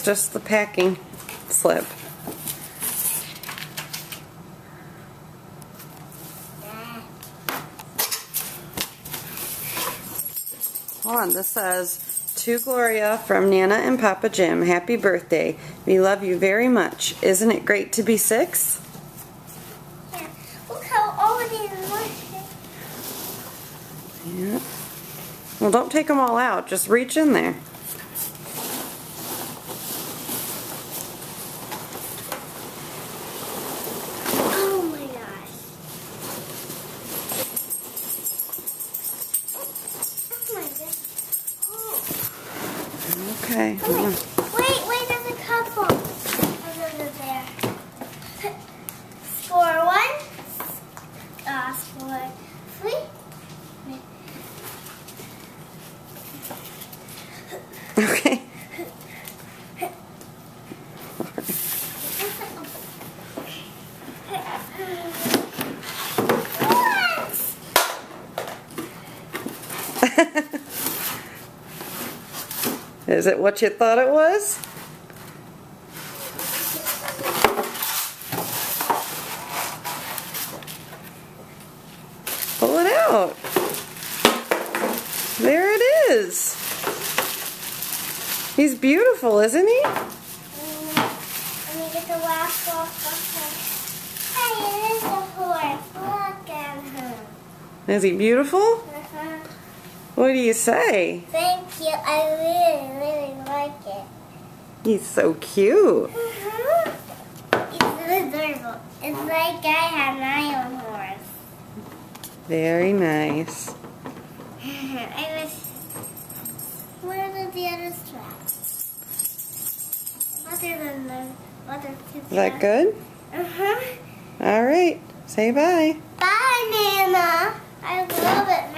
it's just the packing slip. Hold on, this says, to Gloria from Nana and Papa Jim, happy birthday. We love you very much. Isn't it great to be 6? Yeah. Look how old he is. Yeah. Well, don't take them all out. Just reach in there. Oh my gosh. Oh my gosh. Oh. Okay. Hold on. Wait, there's a couple. Over there. Score 1. Score 3. Okay. Is it what you thought it was? Pull it out. There it is. He's beautiful, isn't he? Let me get the last off. Hey, it is a horse. Look at him. Is he beautiful? What do you say? Thank you. I really like it. He's so cute. It's adorable. It's like I have my own horse. Very nice. I wish. Where are the other straps? Other than the other 2 straps. Is that good? Uh-huh. All right. Say bye. Bye, Nana. I love it.